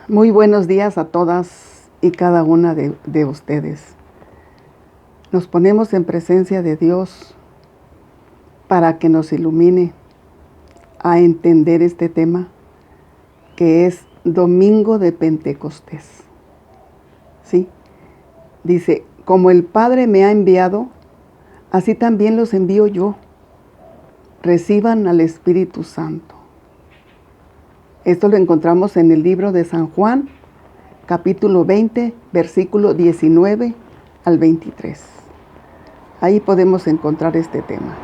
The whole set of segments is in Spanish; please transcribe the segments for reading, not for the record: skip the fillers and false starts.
Muy buenos días a todas y cada una de ustedes. Nos ponemos en presencia de Dios para que nos ilumine a entender este tema que es Domingo de Pentecostés. ¿Sí? Dice, como el Padre me ha enviado, así también los envío yo. Reciban al Espíritu Santo. Esto lo encontramos en el libro de San Juan, capítulo 20, versículo 19 al 23. Ahí podemos encontrar este tema.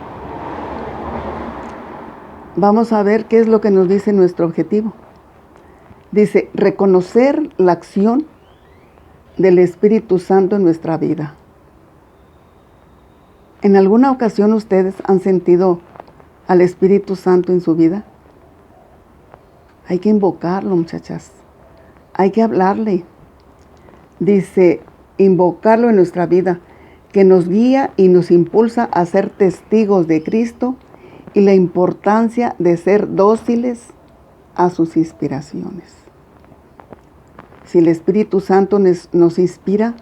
Vamos a ver qué es lo que nos dice nuestro objetivo. Dice, reconocer la acción del Espíritu Santo en nuestra vida. ¿En alguna ocasión ustedes han sentido al Espíritu Santo en su vida? Hay que invocarlo, muchachas. Hay que hablarle. Dice, invocarlo en nuestra vida, que nos guía y nos impulsa a ser testigos de Cristo y la importancia de ser dóciles a sus inspiraciones. Si el Espíritu Santo nos inspira,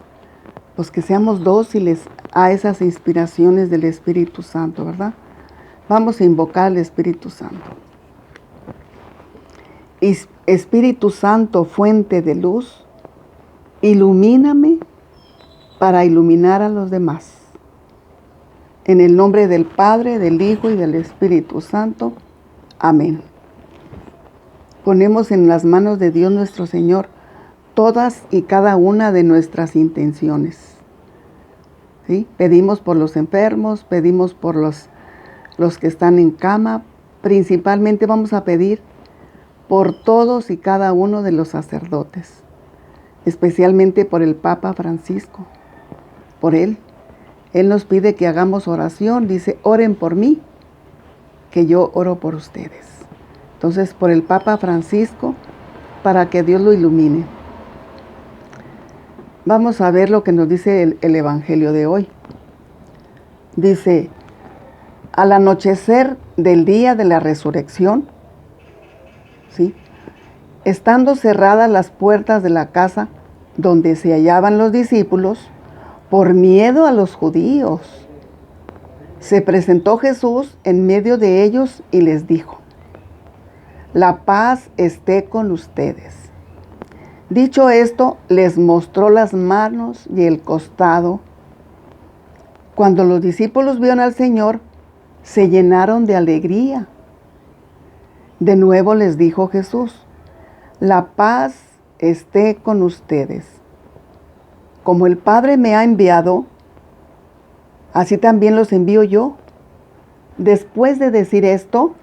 pues que seamos dóciles a esas inspiraciones del Espíritu Santo, ¿verdad? Vamos a invocar al Espíritu Santo. Espíritu Santo, fuente de luz, ilumíname para iluminar a los demás. En el nombre del Padre, del Hijo y del Espíritu Santo. Amén. Ponemos en las manos de Dios nuestro Señor todas y cada una de nuestras intenciones. ¿Sí? Pedimos por los enfermos, pedimos por los que están en cama. Principalmente vamos a pedir por todos y cada uno de los sacerdotes, especialmente por el Papa Francisco, por él. Él nos pide que hagamos oración, dice, oren por mí, que yo oro por ustedes. Entonces, por el Papa Francisco, para que Dios lo ilumine. Vamos a ver lo que nos dice el Evangelio de hoy. Dice, al anochecer del día de la resurrección, ¿sí? Estando cerradas las puertas de la casa donde se hallaban los discípulos, por miedo a los judíos, se presentó Jesús en medio de ellos y les dijo, la paz esté con ustedes. Dicho esto, les mostró las manos y el costado. Cuando los discípulos vieron al Señor, se llenaron de alegría. De nuevo les dijo Jesús, la paz esté con ustedes. Como el Padre me ha enviado, así también los envío yo. Después de decir esto,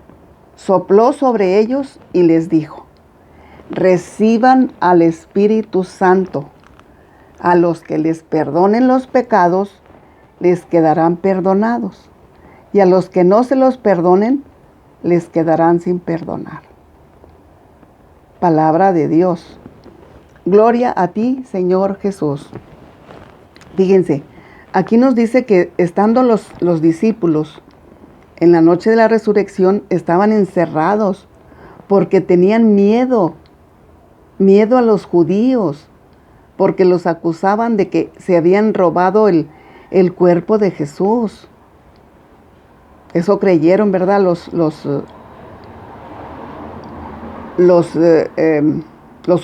sopló sobre ellos y les dijo, reciban al Espíritu Santo. A los que les perdonen los pecados, les quedarán perdonados. Y a los que no se los perdonen, les quedarán sin perdonar. Palabra de Dios. Gloria a ti, Señor Jesús. Fíjense, aquí nos dice que estando los discípulos en la noche de la resurrección, estaban encerrados porque tenían miedo a los judíos, porque los acusaban de que se habían robado el cuerpo de Jesús. Eso creyeron, ¿verdad? Los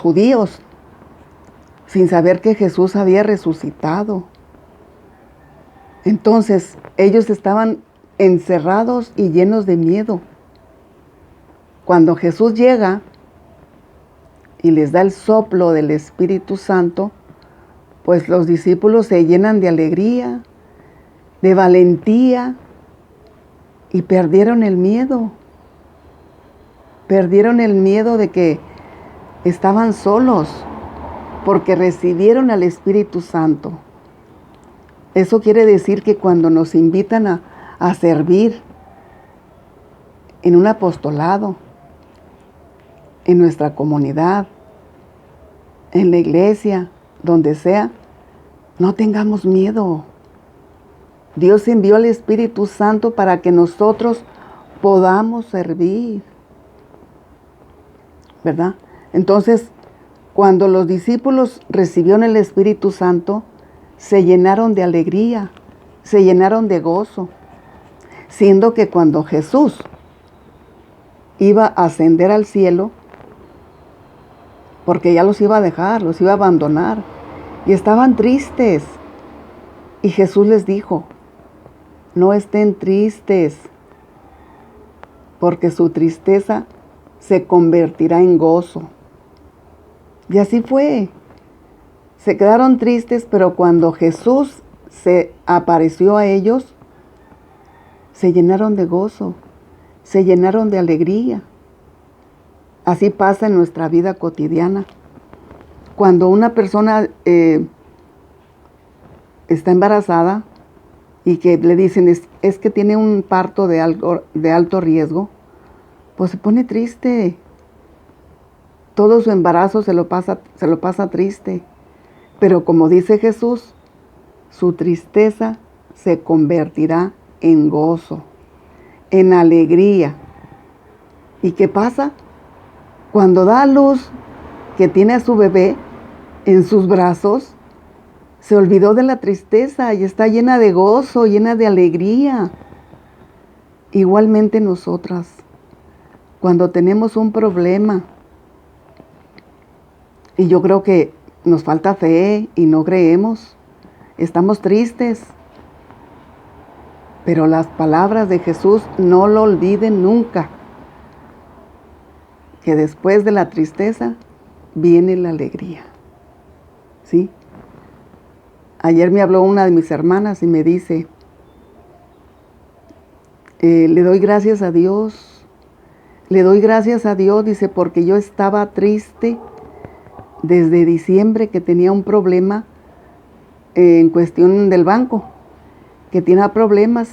judíos, sin saber que Jesús había resucitado. Entonces, ellos estaban encerrados y llenos de miedo. Cuando Jesús llega y les da el soplo del Espíritu Santo, pues los discípulos se llenan de alegría, de valentía, y perdieron el miedo. Perdieron el miedo de que estaban solos, porque recibieron al Espíritu Santo. Eso quiere decir que cuando nos invitan a servir en un apostolado, en nuestra comunidad, en la iglesia, donde sea, no tengamos miedo. Dios envió al Espíritu Santo para que nosotros podamos servir, ¿verdad? Entonces, Cuando los discípulos recibieron el Espíritu Santo, se llenaron de alegría, se llenaron de gozo, siendo que cuando Jesús iba a ascender al cielo, porque ya los iba a dejar, los iba a abandonar, y estaban tristes. Y Jesús les dijo, no estén tristes, porque su tristeza se convertirá en gozo. Y así fue. Se quedaron tristes, pero cuando Jesús se apareció a ellos, se llenaron de gozo, se llenaron de alegría. Así pasa en nuestra vida cotidiana. Cuando una persona está embarazada y que le dicen es que tiene un parto de alto riesgo, pues se pone triste. Todo su embarazo se lo pasa triste. Pero como dice Jesús, su tristeza se convertirá en gozo, en alegría. ¿Y qué pasa? Cuando da a luz, que tiene a su bebé en sus brazos, se olvidó de la tristeza y está llena de gozo, llena de alegría. Igualmente nosotras, cuando tenemos un problema, y yo creo que nos falta fe y no creemos, estamos tristes. Pero las palabras de Jesús no lo olviden nunca, que después de la tristeza viene la alegría. ¿Sí? Ayer me habló una de mis hermanas y me dice, le doy gracias a Dios, dice, porque yo estaba triste desde diciembre, que tenía un problema en cuestión del banco, que tenía problemas.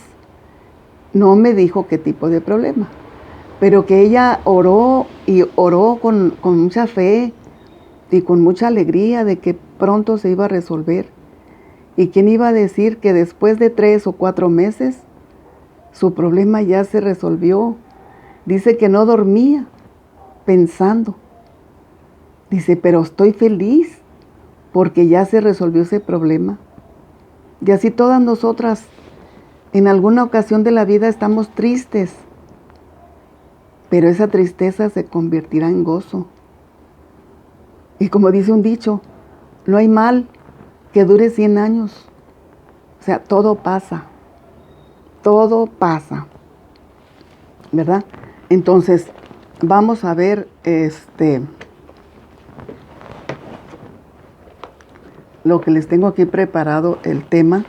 No me dijo qué tipo de problema, pero que ella oró y oró con mucha fe y con mucha alegría de que pronto se iba a resolver. ¿Y quién iba a decir que después de 3 o 4 meses su problema ya se resolvió? Dice que no dormía pensando. Dice, pero estoy feliz porque ya se resolvió ese problema. Y así todas nosotras, en alguna ocasión de la vida estamos tristes, pero esa tristeza se convertirá en gozo. Y como dice un dicho, no hay mal que dure 100 años. O sea, todo pasa, ¿verdad? Entonces, vamos a ver lo que les tengo aquí preparado, el tema.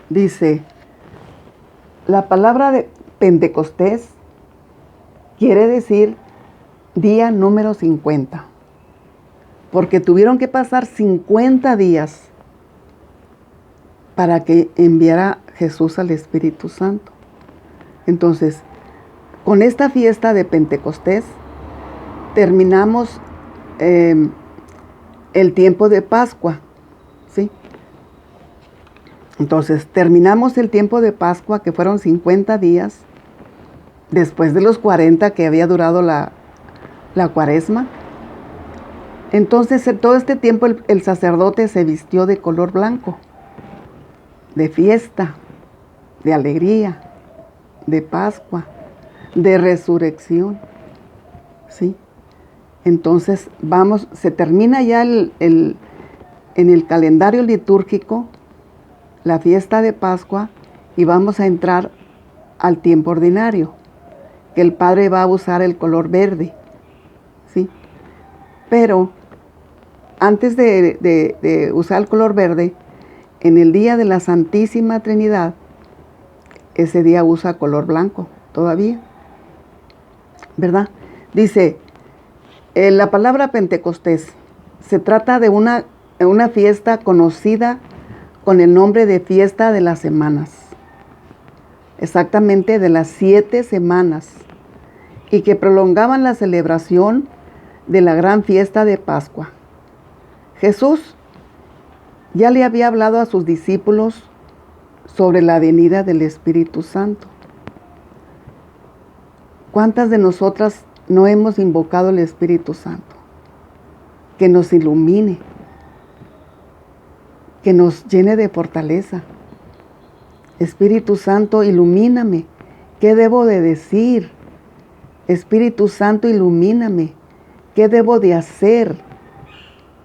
Dice, la palabra de Pentecostés quiere decir día número 50, porque tuvieron que pasar 50 días para que enviara Jesús al Espíritu Santo. Entonces, con esta fiesta de Pentecostés, terminamos el tiempo de Pascua, ¿sí? Entonces, terminamos el tiempo de Pascua, que fueron 50 días, después de los 40 que había durado la cuaresma. Entonces, en todo este tiempo el sacerdote se vistió de color blanco, de fiesta, de alegría, de Pascua, de resurrección, ¿sí? Entonces, se termina ya en el calendario litúrgico la fiesta de Pascua y vamos a entrar al tiempo ordinario, que el Padre va a usar el color verde, ¿sí? Pero antes de usar el color verde, en el día de la Santísima Trinidad, ese día usa color blanco todavía, ¿verdad? Dice, la palabra Pentecostés se trata de una fiesta conocida con el nombre de fiesta de las semanas, exactamente de las 7 semanas, y que prolongaban la celebración de la gran fiesta de Pascua. Jesús ya le había hablado a sus discípulos sobre la venida del Espíritu Santo. ¿Cuántas de nosotras no hemos invocado al Espíritu Santo? Que nos ilumine, que nos llene de fortaleza. Espíritu Santo, ilumíname. ¿Qué debo de decir? Espíritu Santo, ilumíname. ¿Qué debo de hacer?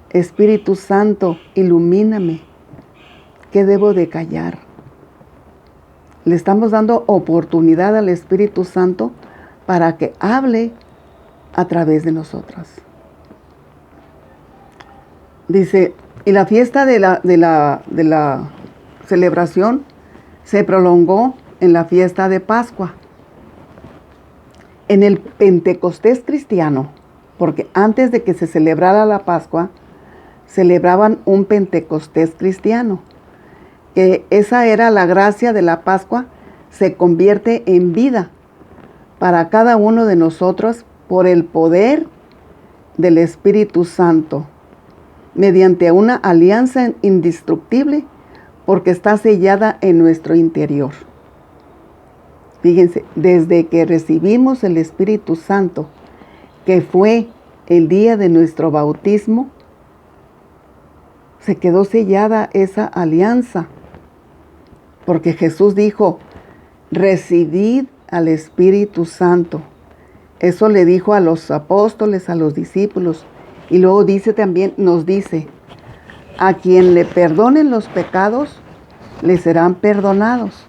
Espíritu Santo, ilumíname. ¿Qué debo de callar? Le estamos dando oportunidad al Espíritu Santo para que hable a través de nosotras. Dice, y la fiesta de la celebración se prolongó en la fiesta de Pascua. En el Pentecostés cristiano, porque antes de que se celebrara la Pascua, celebraban un Pentecostés cristiano, que esa era la gracia de la Pascua, se convierte en vida para cada uno de nosotros por el poder del Espíritu Santo, mediante una alianza indestructible, porque está sellada en nuestro interior. Fíjense, desde que recibimos el Espíritu Santo, que fue el día de nuestro bautismo, se quedó sellada esa alianza, porque Jesús dijo, recibid al Espíritu Santo. Eso le dijo a los apóstoles, a los discípulos, y luego dice también, nos dice, a quien le perdonen los pecados, le serán perdonados.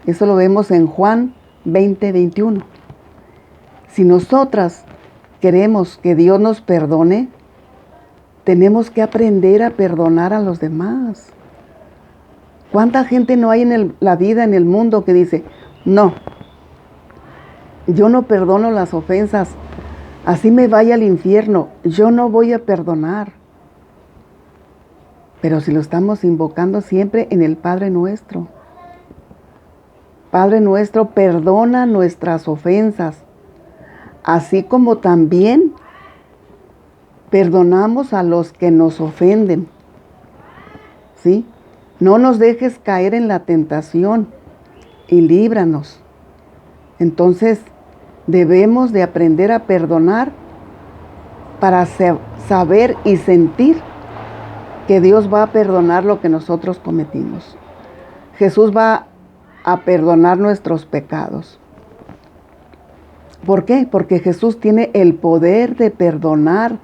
Eso lo vemos en Juan 20:21. Si nosotras queremos que Dios nos perdone, tenemos que aprender a perdonar a los demás. ¿Cuánta gente no hay en la vida, en el mundo, que dice, no, yo no perdono las ofensas, así me vaya al infierno, yo no voy a perdonar? Pero si lo estamos invocando siempre en el Padre Nuestro. Padre nuestro, perdona nuestras ofensas, así como también perdonamos a los que nos ofenden. ¿Sí? No nos dejes caer en la tentación y líbranos. Entonces, debemos de aprender a perdonar para saber y sentir que Dios va a perdonar lo que nosotros cometimos. Jesús va a perdonar nuestros pecados. ¿Por qué? Porque Jesús tiene el poder de perdonar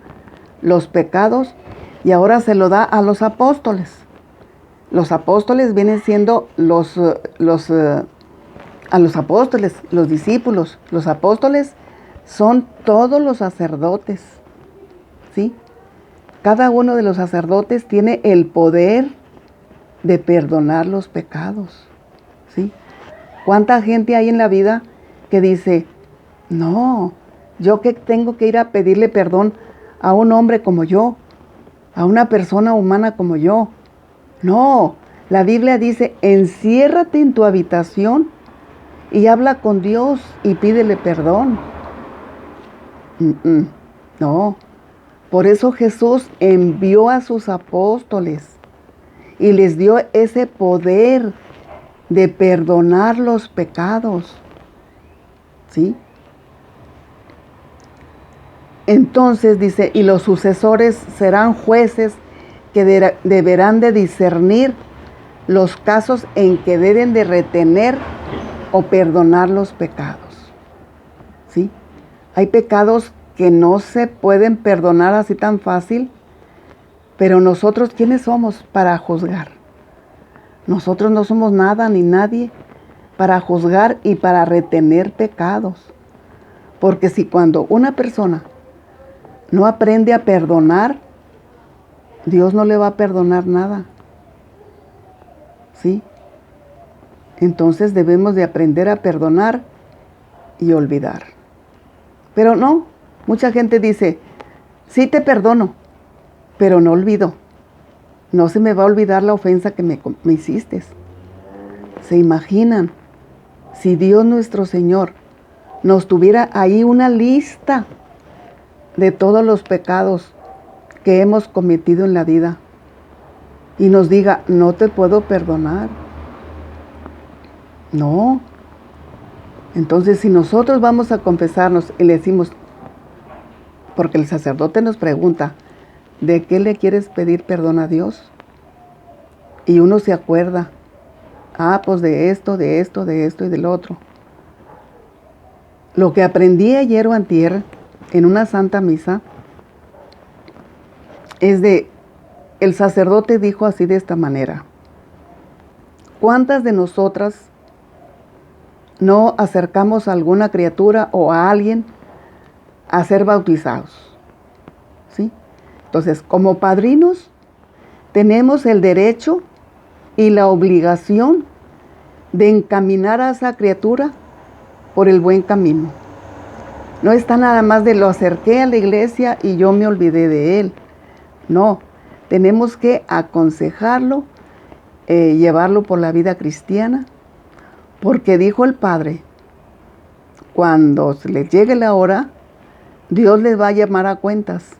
los pecados y ahora se lo da a los apóstoles. Los apóstoles vienen siendo a los apóstoles, los discípulos. Los apóstoles son todos los sacerdotes, ¿sí? Cada uno de los sacerdotes tiene el poder de perdonar los pecados, ¿sí? ¿Cuánta gente hay en la vida que dice, no, yo que tengo que ir a pedirle perdón a un hombre como yo, a una persona humana como yo? No, la Biblia dice, enciérrate en tu habitación y habla con Dios y pídele perdón. No, por eso Jesús envió a sus apóstoles y les dio ese poder de perdonar los pecados, ¿sí? Entonces dice, y los sucesores serán jueces que deberán de discernir los casos en que deben de retener o perdonar los pecados, ¿sí? Hay pecados que no se pueden perdonar así tan fácil, pero nosotros, ¿quiénes somos para juzgar? Nosotros no somos nada ni nadie para juzgar y para retener pecados. Porque si cuando una persona no aprende a perdonar, Dios no le va a perdonar nada, ¿sí? Entonces debemos de aprender a perdonar y olvidar. Pero no, mucha gente dice, sí te perdono, pero no olvido. No se me va a olvidar la ofensa que me hiciste. ¿Se imaginan si Dios nuestro Señor nos tuviera ahí una lista de todos los pecados que hemos cometido en la vida y nos diga, no te puedo perdonar? No. Entonces, si nosotros vamos a confesarnos y le decimos, porque el sacerdote nos pregunta, ¿de qué le quieres pedir perdón a Dios? Y uno se acuerda, pues de esto, de esto, de esto y del otro. Lo que aprendí ayer o antier en una santa misa es el sacerdote dijo así de esta manera: ¿cuántas de nosotras no acercamos a alguna criatura o a alguien a ser bautizados? ¿Sí? Entonces, como padrinos, tenemos el derecho y la obligación de encaminar a esa criatura por el buen camino. No está nada más de lo acerqué a la iglesia y yo me olvidé de él. No, tenemos que aconsejarlo, llevarlo por la vida cristiana, porque dijo el Padre, cuando se les llegue la hora, Dios les va a llamar a cuentas.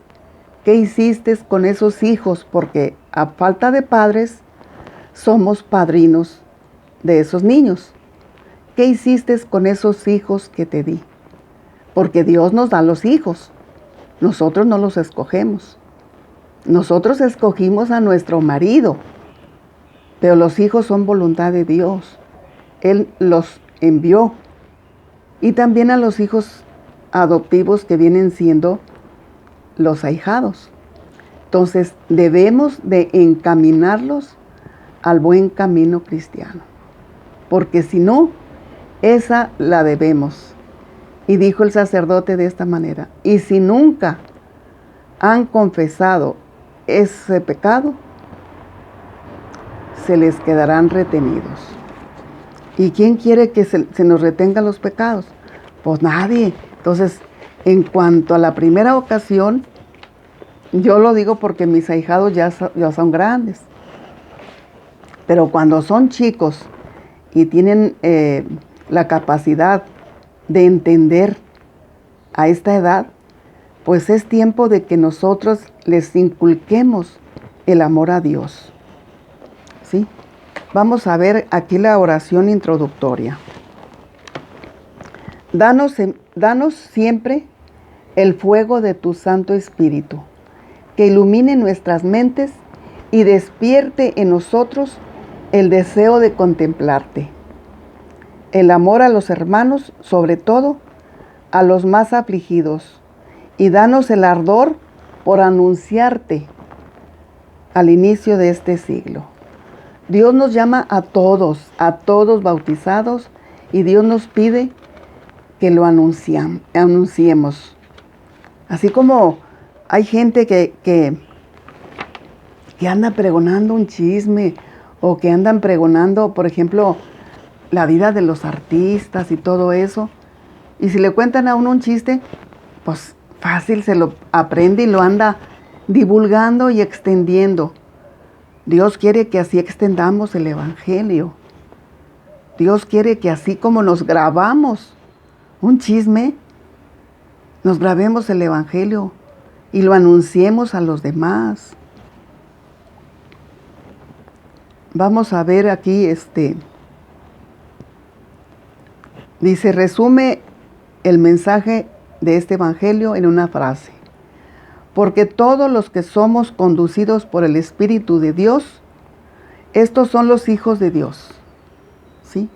¿Qué hiciste con esos hijos? Porque a falta de padres, somos padrinos de esos niños. ¿Qué hiciste con esos hijos que te di? Porque Dios nos da los hijos. Nosotros no los escogemos. Nosotros escogimos a nuestro marido, pero los hijos son voluntad de Dios. Él los envió. Y también a los hijos adoptivos que vienen siendo los ahijados. Entonces debemos de encaminarlos al buen camino cristiano, porque si no, esa la debemos. Y dijo el sacerdote de esta manera: y si nunca han confesado ese pecado, se les quedarán retenidos. ¿Y quién quiere que se nos retengan los pecados? Pues nadie. Entonces, en cuanto a la primera ocasión, yo lo digo porque mis ahijados ya son grandes. Pero cuando son chicos y tienen la capacidad de entender a esta edad, pues es tiempo de que nosotros les inculquemos el amor a Dios. ¿Sí? Vamos a ver aquí la oración introductoria. Danos siempre el fuego de tu Santo Espíritu, que ilumine nuestras mentes y despierte en nosotros el deseo de contemplarte, el amor a los hermanos, sobre todo a los más afligidos, y danos el ardor por anunciarte al inicio de este siglo. Dios nos llama a todos bautizados, y Dios nos pide que lo anunciemos. Así como hay gente que anda pregonando un chisme, o que andan pregonando, por ejemplo, la vida de los artistas y todo eso, y si le cuentan a uno un chiste, pues fácil se lo aprende y lo anda divulgando y extendiendo. Dios quiere que así extendamos el Evangelio. Dios quiere que así como nos grabamos un chisme, nos grabemos el Evangelio y lo anunciemos a los demás. Vamos a ver aquí, dice, resume el mensaje de este Evangelio en una frase: porque todos los que somos conducidos por el Espíritu de Dios, estos son los hijos de Dios. ¿Sí?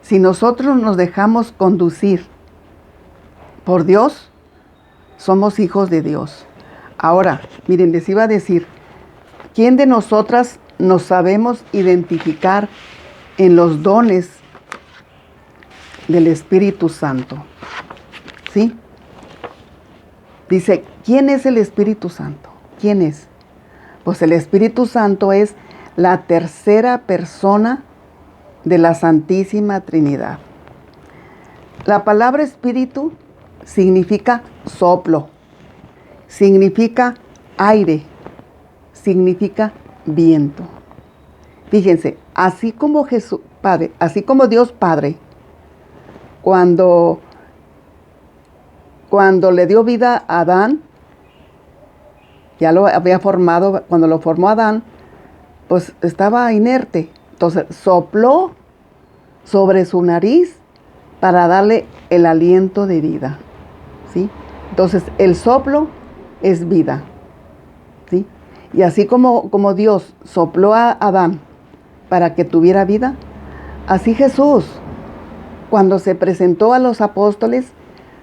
Si nosotros nos dejamos conducir por Dios, somos hijos de Dios. Ahora, miren, les iba a decir, ¿quién de nosotras nos sabemos identificar en los dones del Espíritu Santo? ¿Sí? Dice, ¿quién es el Espíritu Santo? ¿Quién es? Pues el Espíritu Santo es la tercera persona de la Santísima Trinidad. La palabra espíritu significa soplo, significa aire, significa viento. Fíjense, así como Jesús, Padre, así como Dios Padre, cuando le dio vida a Adán, ya lo había formado, cuando lo formó Adán, pues estaba inerte. Entonces sopló sobre su nariz para darle el aliento de vida, ¿sí? Entonces, el soplo es vida, ¿sí? Y así como Dios sopló a Adán para que tuviera vida, así Jesús, cuando se presentó a los apóstoles,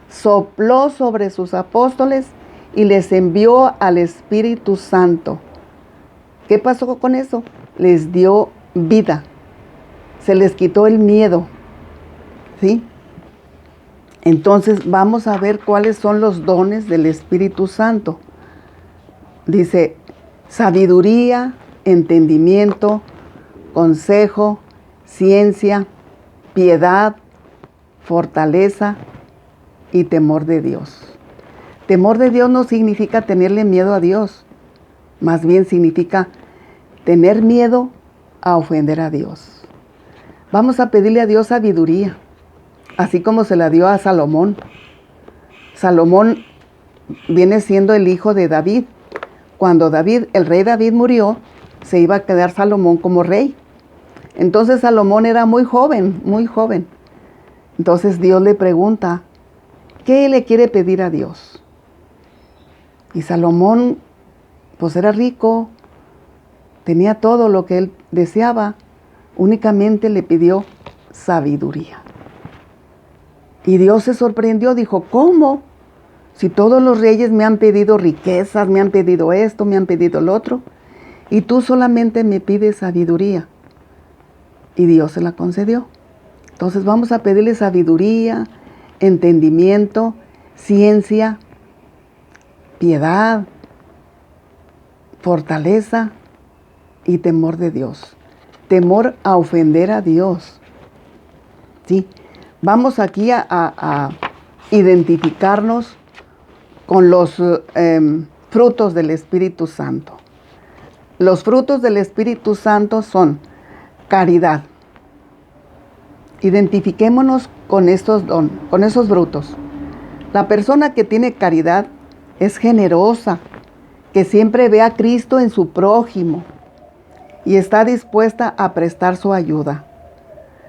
sopló sobre sus apóstoles y les envió al Espíritu Santo. ¿Qué pasó con eso? Les dio vida. Se les quitó el miedo, ¿sí? Entonces vamos a ver cuáles son los dones del Espíritu Santo. Dice, sabiduría, entendimiento, consejo, ciencia, piedad, fortaleza y temor de Dios. Temor de Dios no significa tenerle miedo a Dios, más bien significa tener miedo a ofender a Dios. Vamos a pedirle a Dios sabiduría, así como se la dio a Salomón. Salomón viene siendo el hijo de David. Cuando el rey David murió, se iba a quedar Salomón como rey. Entonces Salomón era muy joven, muy joven. Entonces Dios le pregunta, ¿qué le quiere pedir a Dios? Y Salomón, pues era rico, tenía todo lo que él deseaba, únicamente le pidió sabiduría. Y Dios se sorprendió, dijo, ¿cómo? Si todos los reyes me han pedido riquezas, me han pedido esto, me han pedido lo otro, y tú solamente me pides sabiduría. Y Dios se la concedió. Entonces vamos a pedirle sabiduría, entendimiento, ciencia, piedad, fortaleza y temor de Dios. Temor a ofender a Dios. ¿Sí? Vamos aquí a identificarnos con los frutos del Espíritu Santo. Los frutos del Espíritu Santo son caridad. Identifiquémonos con esos frutos. La persona que tiene caridad es generosa, que siempre ve a Cristo en su prójimo y está dispuesta a prestar su ayuda.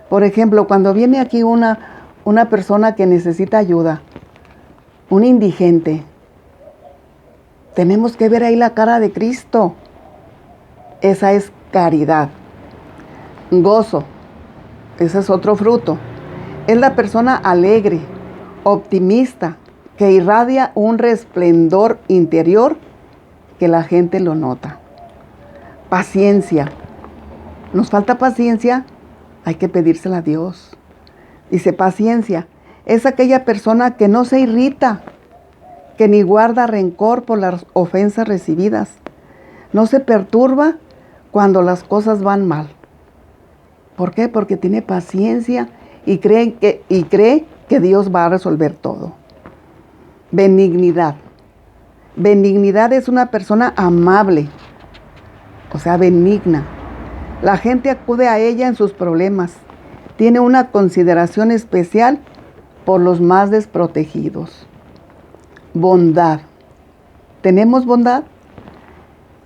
Por ejemplo, cuando viene aquí una persona que necesita ayuda, un indigente, tenemos que ver ahí la cara de Cristo. Esa es caridad. Gozo, ese es otro fruto. Es la persona alegre, optimista, que irradia un resplendor interior que la gente lo nota. Paciencia. ¿Nos falta paciencia? Hay que pedírsela a Dios. Dice, paciencia es aquella persona que no se irrita, que ni guarda rencor por las ofensas recibidas. No se perturba cuando las cosas van mal. ¿Por qué? Porque tiene paciencia y cree que Dios va a resolver todo. Benignidad. Benignidad es una persona amable, o sea, benigna. La gente acude a ella en sus problemas. Tiene una consideración especial por los más desprotegidos. Bondad. ¿Tenemos bondad?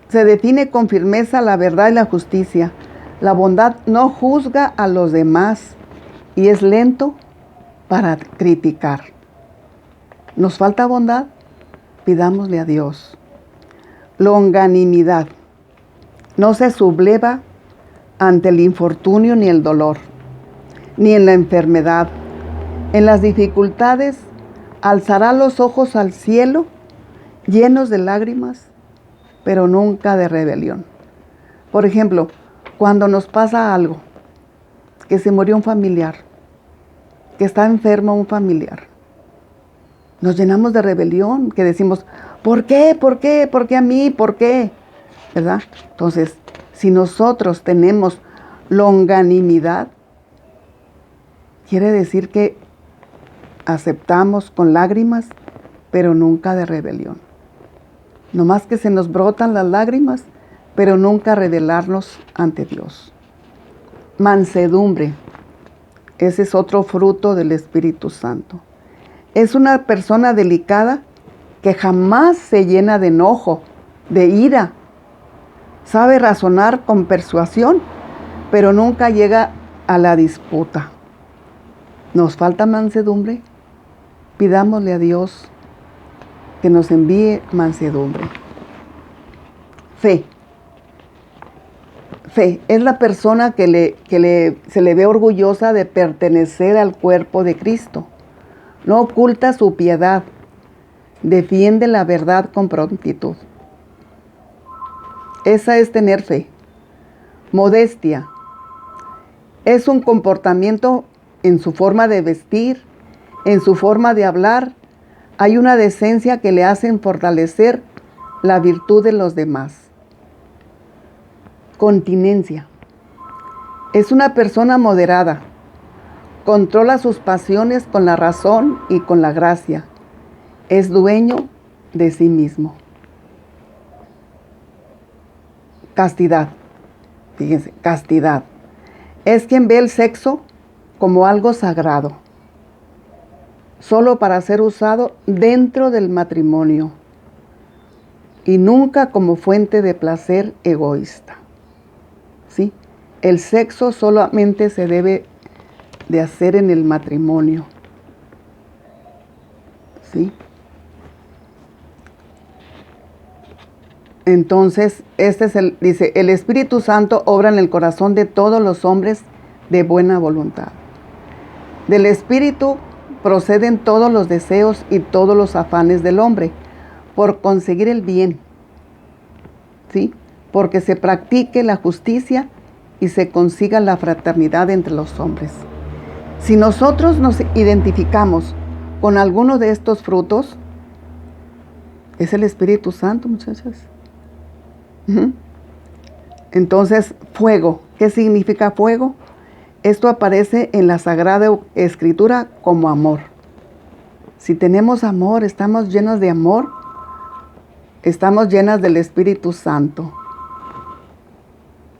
Se define con firmeza la verdad y la justicia. La bondad no juzga a los demás y es lento para criticar. ¿Nos falta bondad? Pidámosle a Dios. Longanimidad. No se subleva ante el infortunio ni el dolor, ni en la enfermedad. En las dificultades alzará los ojos al cielo, llenos de lágrimas, pero nunca de rebelión. Por ejemplo, cuando nos pasa algo, que se murió un familiar, que está enfermo un familiar, nos llenamos de rebelión, que decimos, ¿por qué? ¿Por qué? ¿Por qué a mí? ¿Por qué? ¿Verdad? Entonces, si nosotros tenemos longanimidad, quiere decir que aceptamos con lágrimas, pero nunca de rebelión. No más que se nos brotan las lágrimas, pero nunca rebelarnos ante Dios. Mansedumbre. Ese es otro fruto del Espíritu Santo. Es una persona delicada que jamás se llena de enojo, de ira. Sabe razonar con persuasión, pero nunca llega a la disputa. ¿Nos falta mansedumbre? Pidámosle a Dios que nos envíe mansedumbre. Fe. Fe es la persona que se le ve orgullosa de pertenecer al cuerpo de Cristo. No oculta su piedad. Defiende la verdad con prontitud. Esa es tener fe. Modestia. Es un comportamiento en su forma de vestir, en su forma de hablar. Hay una decencia que le hacen fortalecer la virtud de los demás. Continencia. Es una persona moderada. Controla sus pasiones con la razón y con la gracia. Es dueño de sí mismo. Castidad. Fíjense, castidad. Es quien ve el sexo como algo sagrado, solo para ser usado dentro del matrimonio y nunca como fuente de placer egoísta. ¿Sí? El sexo solamente se debe de hacer en el matrimonio. ¿Sí? Entonces, dice, el Espíritu Santo obra en el corazón de todos los hombres de buena voluntad. Del Espíritu proceden todos los deseos y todos los afanes del hombre por conseguir el bien, ¿sí? Porque se practique la justicia y se consiga la fraternidad entre los hombres. Si nosotros nos identificamos con alguno de estos frutos, es el Espíritu Santo, muchachas. Entonces, fuego. ¿Qué significa fuego? Esto aparece en la Sagrada Escritura como amor. Si tenemos amor, estamos llenos de amor, estamos llenas del Espíritu Santo.